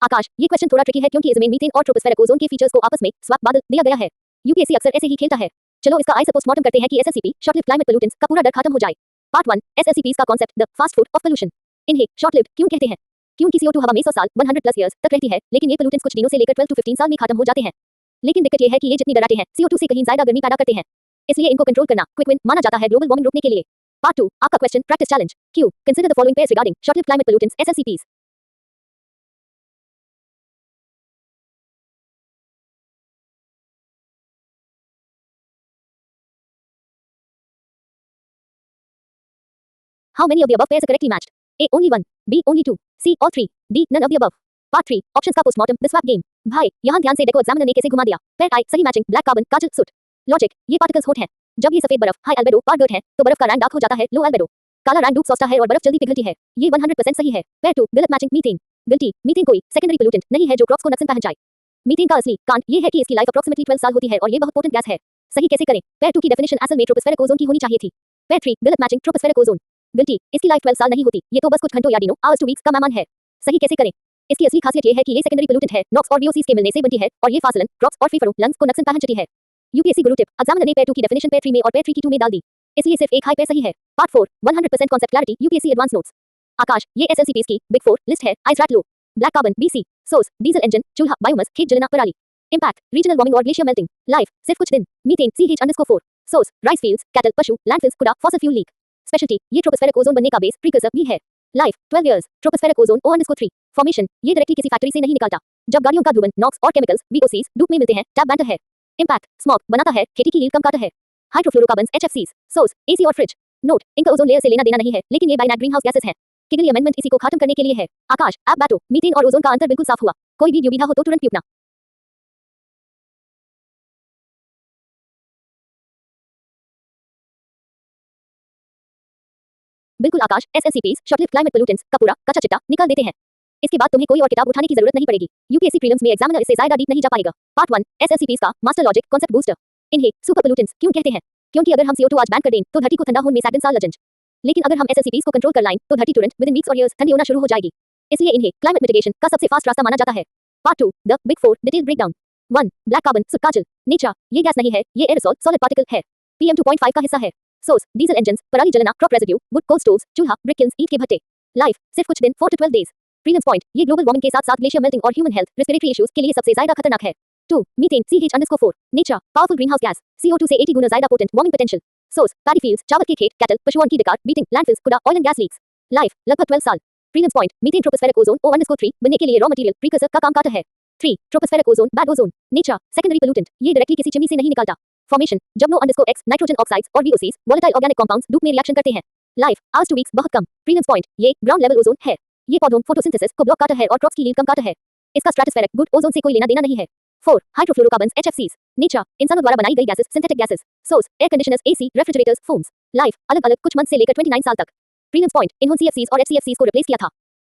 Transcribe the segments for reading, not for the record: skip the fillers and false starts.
आकाश, ये क्वेश्चन थोड़ा ट्रिकी है क्योंकि इसमें मीथेन और ट्रोपोस्फेरिक ओजोन के फीचर्स को आपस में स्वैप बादल दिया गया है। यूपीएससी अक्सर ऐसे ही खेलता है। चलो इसका आइस पोस्टमार्टम करते हैं कि एसएलसीपी शॉर्ट लिव्ड क्लाइमेट पोल्यूटेंट्स का पूरा डर खत्म हो जाए। पार्ट 1 एसएलसीपीस का concept the fast food of pollution. इन्हें शॉर्ट लिव्ड क्यों कहते हैं? क्योंकि CO2 हवा में 100 साल 100 प्लस ईयर्स तक रहती है, लेकिन ये पोल्यूटेंट्स कुछ दिनों से लेकर 12 to 15 साल में खत्म हो जाते हैं। लेकिन दिक्कत ये है कि ये जितनी डराते हैं CO2 से कहीं ज्यादा गर्मी पैदा करते हैं। इसलिए इनको कंट्रोल करना क्विक विन माना जाता है ग्लोबल वार्मिंग रोकने के लिए। पार्ट 2 आपका question practice challenge. Q consider the following pairs regarding short lived climate pollutants SLCPs. How many of the above pairs are correctly matched? A only one, B only two, C all three, D none of the above. Part 3 options का postmortem the swap game. भाई यहाँ ध्यान से देखो examiner ने कैसे घुमा दिया। पेयर आई सही मैचिंग ब्लैक कार्बन काजल सूट। लॉजिक ये पार्टिकल्स हॉट हैं। जब ये सफेद बर्फ हाई अल्बेडो पार गर्ट है तो बर्फ का रैंक डार्क हो जाता है लो अल्बेडो। काला रैंक डूब सॉफ्टा है और बर्फ जल्दी पिघलती है। ये 100% सही है। पेयर 2 गलत मैचिंग मीथेन। गलती मीथेन कोई सेकेंडरी पोल्यूटेंट नहीं है जो क्रॉप्स को नुकसान पहुंचाए। मीथेन का असली कांड ये है कि इसकी लाइफ अप्रोक्सीमेटली 12 साल होती है और ये बहुत पोटेंट गैस है। सही कैसे करें? पेयर 2 की डेफिनेशन असल में ट्रोपोस्फेरिक ओजोन की होनी चाहिए थी। पेयर 3 गलत मैचिंग ट्रोपोस्फेरिक ओजोन। गलती इसकी लाइफ 12 साल नहीं होती, ये तो बस कुछ घंटों या दिनों आवर्स टू वीक्स का मेहमान है। सही कैसे करें? इसकी असली खासियत ये है कि ये सेकेंडरी पोल्यूटेंट है, नॉक्स और VOCs के मिलने से बनती है और ये फासलन क्रॉप्स और फ्री फरो लंग्स को नुकसान पहुंचाती है। यूपीएससी गुरु टिप एग्जामिनर ने पेयर 2 की डेफिनेशन पेयर 3 में और पेयर 3 की 2 में डाल दी, इसलिए सिर्फ एक हाई पेयर सही है। Part 4 100% concept clarity UPSC advance notes. Akash ये एसएलसीपीस की बिग 4 लिस्ट है। आइस रैट लो, black carbon BC, source diesel engine, चूल्हा बायोमास, खेत जलना पराली। इंपैक्ट रीजनल वार्मिंग और ग्लेशियर मेल्टिंग। लाइफ सिर्फ कुछ दिन। Methane CH_4, source rice fields, cattle, पशु, लैंडफिल्स, कूड़ा, फॉसिल फ्यूल लीक। स्पेशलिटी ये ट्रोपोस्फेरिक ओजोन बनने का बेस प्रीकर्सर भी है। Life 12 years. Tropospheric ozone O_3 formation ये डायरेक्टली किसी फैक्ट्री से नहीं निकलता। जब गाड़ियों का धुआं, नॉक्स और केमिकल्स VOCs धूप में मिलते हैं टैप बैंटर है। इंपैक्ट स्मॉग बनाता है, खेती की यील्ड कम करता है। हाइड्रोफ्लोरोकार्बन्स HFCs, सोर्स AC और फ्रिज। नोट इनका ओजोन लेयर से लेना देना नहीं है, लेकिन ये बाइनेट ग्रीनहाउस गैसेस हैं। किगली अमेंडमेंट इसी को खत्म करने के लिए है। आकाश ऐप बैठो, मीथेन और ओजोन का अंतर बिल्कुल साफ हुआ। कोई भी दुविधा हो तो तुरंत पूछना। बिल्कुल आकाश, एसएलसीपीस शॉर्ट लिव्ड क्लाइमेट पोल्यूटेंट्स का पूरा कच्चा चिट्टा निकाल देते हैं। इसके बाद तुम्हें कोई और किताब उठाने की जरूरत नहीं पड़ेगी। यूपीएससी प्रीलिम्स में एग्जामिनर इससे ज्यादा डीप नहीं जा पाएगा। पार्ट 1 एसएलसीपीस का मास्टर लॉजिक कॉन्सेप्ट बूस्टर। इन्हें सुपर पोल्यूटेंट्स क्यों कहते हैं? क्योंकि अगर हम CO2 आज बैन कर दें तो धरती को ठंडा होने में 7 साल लगेंगे। लेकिन अगर हम एसएलसीपीस को कंट्रोल कर लाएं तो धरती तुरंत विदिन वीक्स और ईयर्स ठंडी होना शुरू हो जाएगी। इसलिए इन्हें क्लाइमेट मिटिगेशन का सबसे फास्ट रास्ता माना जाता है। Part 2 the big 4 detail breakdown. 1 black carbon सुकाचल। नेचर ये गैस नहीं है, ये एरोसोल सॉलिड पार्टिकल है। PM2.5 का हिस्सा है। सोर्स डीजल इंजन्स, पराली जलना, crop residue, wood coal stoves, चूल्हा, ब्रिक किल्न्स, ईंट के भट्टे। लाइफ सिर्फ कुछ दिन 4 to 12 डेज। प्रीलिम्स पॉइंट ये ग्लोबल वार्मिंग के साथ साथ ग्लेशियर मेल्टिंग और ह्यूमन हेल्थ रेस्पिरेटरी इश्यूज के लिए सबसे ज्यादा खतरनाक है। 2 methane CH_4 nature powerful greenhouse gas, CO2 से 80 गुना ज्यादा potent warming potential. Source paddy fields, चावल के खेत, कैटल, पशुओं की डिकार, बीटिंग, लैंडफिल्स, कूड़ा, oil and gas leaks. Life लगभग 12 साल। Prelims point methane tropospheric ozone O_3 बनने के लिए रॉ मटेरियल प्रीकर्सर का काम करता है। 3 tropospheric ozone bad ozone nature secondary pollutant ये डायरेक्टली किसी चिमनी से नहीं निकलता। फॉर्मेशन जब NO_X नाइट्रोजन ऑक्साइड्स और VOCs वोलेटाइल ऑर्गेनिक कंपाउंड्स धूप में रिएक्शन करते हैं। लाइफ आवर्स टू वीक्स बहुत कम। प्रीलिम्स पॉइंट ये ग्राउंड लेवल ओजोन है। ये पौधों फोटोसिंथेसिस को ब्लॉक करता है और क्रॉप्स की यील्ड कम करता है। इसका स्ट्रेटोस्फेरिक गुड ओजोन से कोई लेना देना नहीं है। 4 हाइड्रोफ्लोरोकार्बन्स HFCs नेचर इंसानों द्वारा बनाई गई gases synthetic gases. Source air conditioners AC refrigerators foams. Life अलग अलग कुछ मंथ से लेकर 29 साल तक। प्रीलिम्स पॉइंट इन्होंने CFCs और HCFCs को रिप्लेस किया था।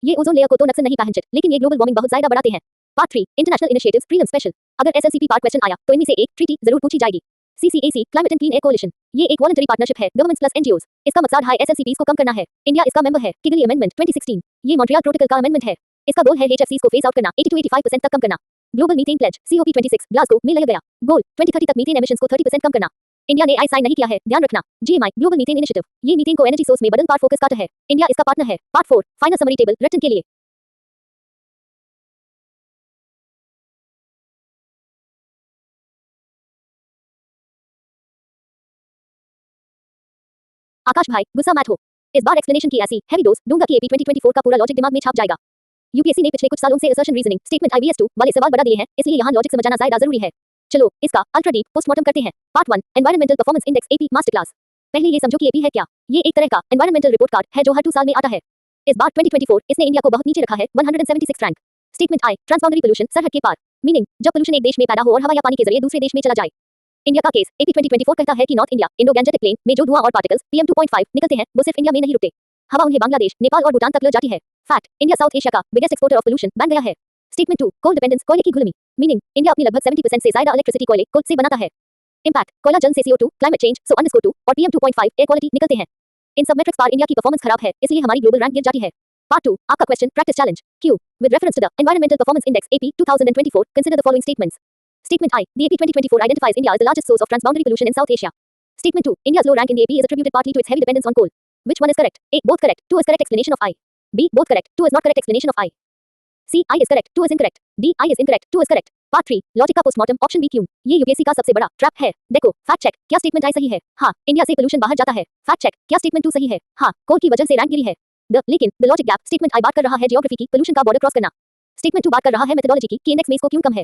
ये ओजोन लेयर को तो नुकसान नहीं पहुंचाते, लेकिन ये ग्लोबल वार्मिंग बहुत ज्यादा बढ़ाते हैं। Part 3 international initiatives prelim special. अगर एसएलसीपी पार्ट क्वेश्चन आया तो इनमें से एक ट्रीटी जरूर पूछी जाएगी। CCAC climate and clean air coalition ये एक वॉलंटरी पार्टनरशिप है गवर्नमेंट्स प्लस NGOs। इसका मकसद हाई एसएलसीपीस को कम करना है। इंडिया इसका मेंबर है। किगली अमेंडमेंट 2016 ये मॉन्ट्रियल प्रोटोकॉल का अमेंडमेंट है। इसका गोल है HFCs को फेस आउट करना 80 to 85% तक कम करना। Global methane pledge COP26 Glasgow में लिया गया। गोल 2030 तक मीथेन एमिशंस को 30% कम करना। इंडिया ने साइन नहीं किया है, ध्यान रखना। GMI ग्लोबल मीथेन इनिशिएटिव ये मीथेन को एनर्जी सोर्स में बदल पार फोकस करता है। इंडिया इसका पार्टनर है। Part 4 final summary table written के लिए। आकाश भाई गुस्सा मत हो, इस बार एक्सप्लेनेशन की ऐसी हैवी डोज दूंगा कि AP 2024 का पूरा लॉजिक दिमाग में छाप जाएगा। यूपीएससी ने पिछले कुछ सालों से असर्शन रीजनिंग स्टेटमेंट IBS 2 वाले सवाल बढ़ा दिए हैं, इसलिए यहाँ लॉजिक समझना ज्यादा जरूरी है। चलो इसका अल्ट्रा डीप पोस्टमार्टम करते हैं। Part 1 environmental performance index AP master class. पहले ये समझो कि AP है क्या। ये एक तरह का एनवायरमेंटल रिपोर्ट कार्ड है जो हर 2 साल में आता है। इस बार 2024 इसने इंडिया को बहुत नीचे रखा है 176 रैंक। स्टेटमेंट I ट्रांसबाउंडरी पोल्यूशन सरहद के पार, मीनिंग जब पोल्यूशन एक देश में पैदा हो और हवा या पानी के जरिए दूसरे देश में चला जाए। इंडिया का केस AP 2024 कहता है कि North India Indo Gangetic plain में जो धुआं और पार्टिकल्स PM2.5 निकलते हैं वो सिर्फ इंडिया में नहीं रुकते, हवा उन्हें बांग्लादेश, नेपाल और भूटान तक ले जाती है। फैक्ट इंडिया साउथ एशिया का बिगेस्ट एक्सपोर्टर ऑफ पोल्यूशन बन गया है। स्टेटमेंट 2 कोल डिपेंडेंस कोयले की गुलामी, मीनिंग इंडिया अपनी लगभग 70% से ज्यादा इलेक्ट्रिसिटी कोयले कोल से बनाता है। इंपैक्ट कोयला जल से CO2 क्लाइमेट चेंज SO_2 और PM2.5 एयर क्वालिटी निकलते हैं। इन सब मेट्रिक्स पर इंडिया की परफॉर्मेंस खराब है, इसलिए हमारी ग्लोबल रैंक गिर जाती है। Part 2, आपका question practice challenge Q. With reference to the Environmental Performance Index AP 2024, consider the following statements. Statement I. The AP 2024 identifies India as the largest source of transboundary pollution in South Asia. Statement 2. India's low rank in the AP is attributed partly to its heavy dependence on coal. Which one is correct? A. Both correct. 2 is correct explanation of I. B. Both correct. 2 is not correct explanation of I. C. I is correct. 2 is incorrect. D. I is incorrect. 2 is correct. Part 3. Logic का postmortem option B क्यों? ये UPSC का सबसे बड़ा trap है. देखो, fact check. क्या statement आई सही है? हाँ, इंडिया से पोल्यूशन बाहर जाता है. Fact check. क्या स्टेटमेंट 2 सही है? हाँ, कोल की वजह से रैंक गिरी है. लेकिन द लॉजिक गैप. स्टेटमेंट आई बात कर रहा है जियोग्राफी की, पोल्यूशन का बॉर्डर क्रॉस करना. स्टेटमेंट 2 बात कर रहा है मेथोडोलॉजी की, कि इंडेक्स में इसको क्यों कम है.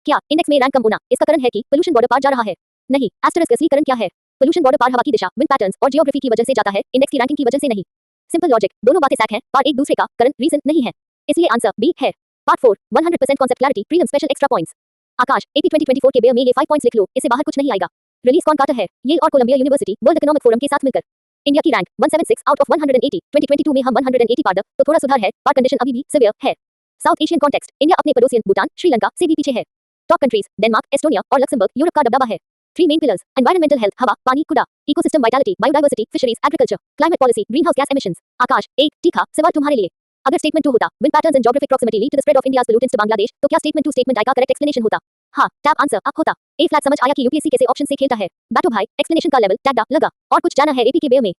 क्या इंडेक्स में रैंक कम होना इसका कारण है कि पोल्यूशन बॉर्डर पार जा रहा है? नहीं. एस्टेरिस्क असली कारण क्या है? पोल्यूशन बॉर्डर पार हवा की दिशा, विंड पैटर्न्स और जियोग्राफी की वजह से जाता है, इंडेक्स की रैंकिंग की वजह से नहीं. Simple logic. दोनों बातें सैक हैं, पर एक दूसरे का करंट रीजन नहीं है. इसलिए आंसर बी है. Part 4. 100% concept clarity prelim special extra points. Akash, AP 2024 के बेयर में ये 5 पॉइंट्स लिख लो, इससे बाहर कुछ नहीं आएगा. रिलीज कौन कार्टर है? येल और Columbia University World Economic Forum के साथ मिलकर. इंडिया की रैंक 176 आउट ऑफ 180. 2022 में हम 180 पार, तो थोड़ा सुधार है, पर कंडीशन अभी भी सिवियर है. South Asian context. इंडिया अपने पड़ोसियन भूटान, श्रीलंका से भी पीछे है. टॉप कंट्रीज डेनमार्क, एस्टोनिया और लक्समबर्ग यूरोप का दबदबा है. 3 मेन पिलर्स: एनवायरमेंटल हेल्थ, हवा, पानी, कूड़ा; ecosystem vitality, biodiversity, fisheries, agriculture; climate policy, greenhouse gas emissions. Akash, एक तीखा सवाल तुम्हारे लिए. अगर स्टेटमेंट 2 होता, wind patterns and geographic proximity lead to the spread of India's pollutants to Bangladesh, तो क्या स्टेटमेंट 2 स्टेटमेंट आई का करेक्ट एक्सप्लेनेशन होता? हाँ, टैब आंसर अप होता. ए फ्लैट समझ आया कि यूपीएससी कैसे ऑप्शन से खेलता है. बैठो भाई, एक्सप्लेनेशन का लेवल टैग लगा. और कुछ जाना है एपी के बेयर में.